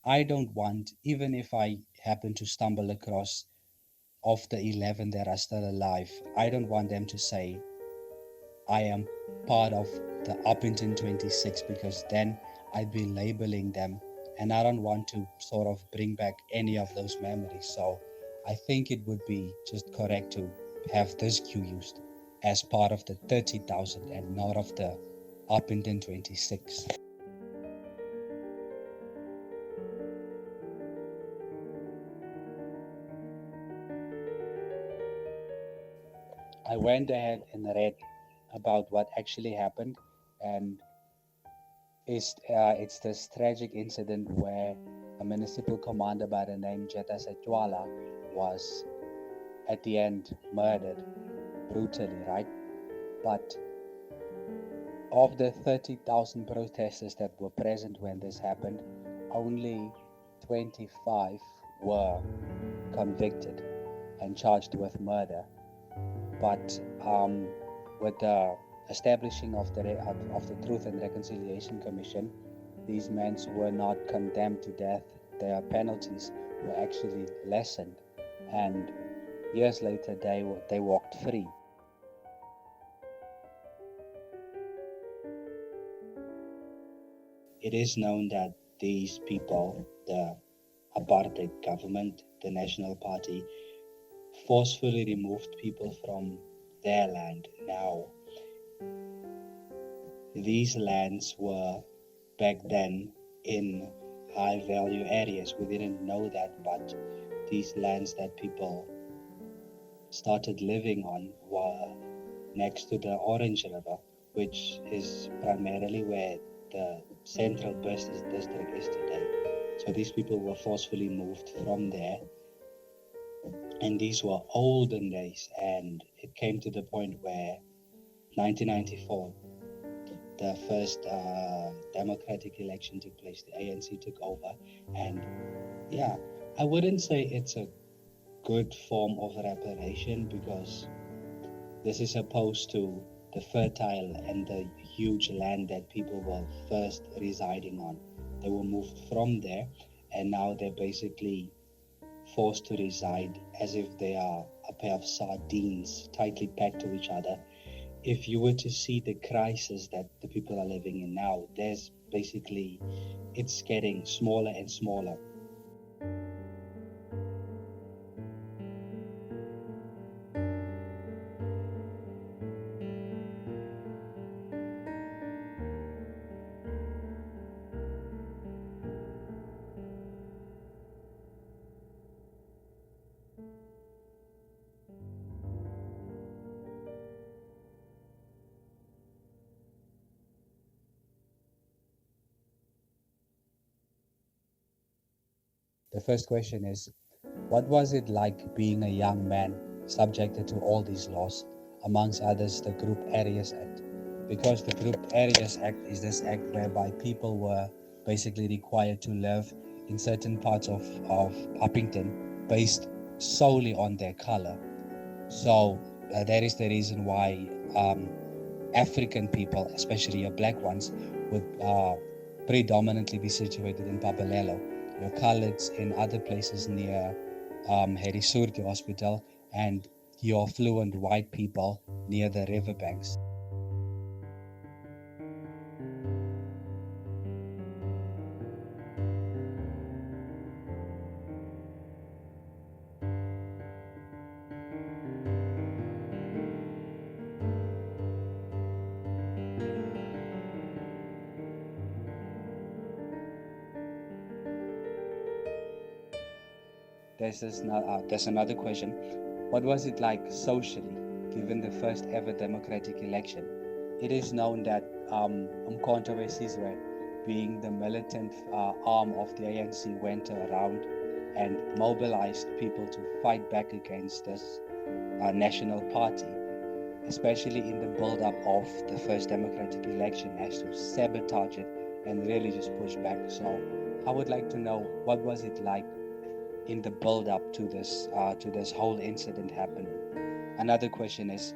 I don't want, even if I happen to stumble across of the 11 that are still alive, I don't want them to say I am part of the Upington 26, because then I'd be labeling them, and I don't want to sort of bring back any of those memories. So I think it would be just correct to have this queue used as part of the 30,000 and not of the Upington 26. I went ahead and read about what actually happened, and it's this tragic incident where a municipal commander by the name Jetta Setwala was at the end murdered brutally, right? But of the 30,000 protesters that were present when this happened, only 25 were convicted and charged with murder. But with the establishing of the Truth and Reconciliation Commission, these men were not condemned to death. Their penalties were actually lessened, and years later they walked free. It is known that these people, the apartheid government, the National Party, forcefully removed people from their land. Now, these lands were back then in high value areas. We didn't know that, but these lands that people started living on were next to the Orange River, which is primarily where the central business district is today. So these people were forcefully moved from there, and these were olden days, and it came to the point where 1994, the first democratic election took place. The ANC took over, and yeah, I wouldn't say it's a good form of reparation, because this is opposed to the fertile and the huge land that people were first residing on. They were moved from there, and now they're basically forced to reside as if they are a pair of sardines tightly packed to each other. If you were to see the crisis that the people are living in now, there's basically, it's getting smaller and smaller. The first question is, what was it like being a young man subjected to all these laws, amongst others the Group Areas Act? Because the Group Areas Act is this act whereby people were basically required to live in certain parts of Upington based solely on their color. So that is the reason why African people, especially your black ones, would predominantly be situated in Papalelo. Your coloureds in other places near Harry Surke Hospital, and your affluent white people near the riverbanks. There's another question. What was it like socially, given the first ever democratic election? It is known that Umkhonto weSizwe, being the militant arm of the ANC, went around and mobilized people to fight back against this national party, especially in the build-up of the first democratic election, as to sabotage it and really just push back. So I would like to know, what was it like in the build-up to this whole incident happening? Another question is,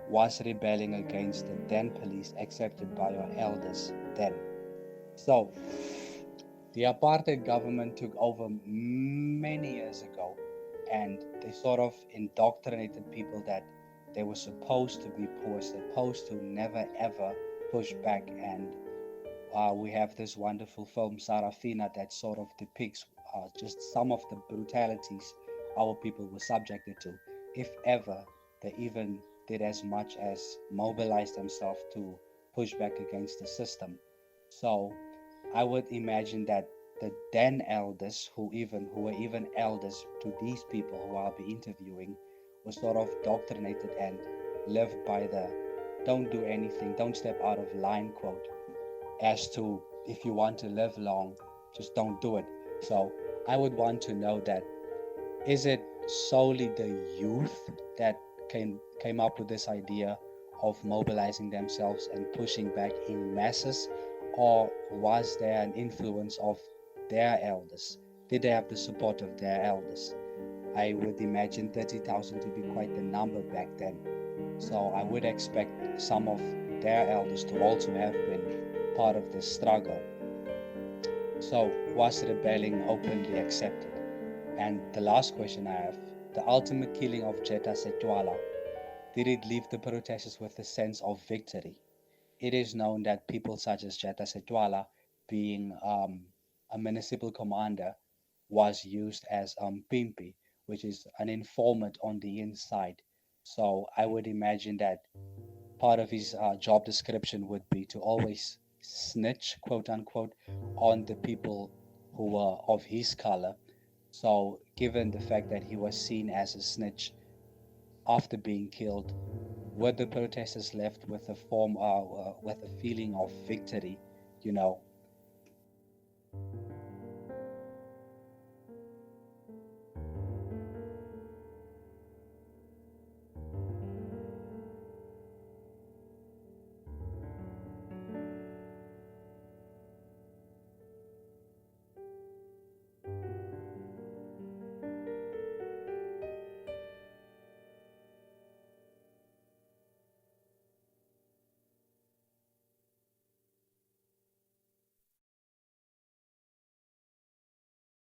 was rebelling against the then police accepted by your elders then? So The apartheid government took over many years ago, and they sort of indoctrinated people that they were supposed to be poor, supposed to never ever push back. And we have this wonderful film, Sarafina, that sort of depicts just some of the brutalities our people were subjected to. If ever they even did as much as mobilize themselves to push back against the system. So I would imagine that the then elders, who were even elders to these people who I'll be interviewing, were sort of doctrinated and lived by the "don't do anything, don't step out of line" quote, as to if you want to live long, just don't do it. So I would want to know that, is it solely the youth that came up with this idea of mobilizing themselves and pushing back in masses, or was there an influence of their elders? Did they have the support of their elders? I would imagine 30,000 to be quite the number back then. So I would expect some of their elders to also have been part of this struggle. So was rebelling openly accepted? And the last question I have, the ultimate killing of Jetta Setwala, did it leave the protesters with a sense of victory? It is known that people such as Jetta Setwala, being a municipal commander, was used as Pimpi, which is an informant on the inside. So I would imagine that part of his job description would be to always snitch, quote unquote, on the people who were of his color. So, given the fact that he was seen as a snitch after being killed, were the protesters left with a with a feeling of victory,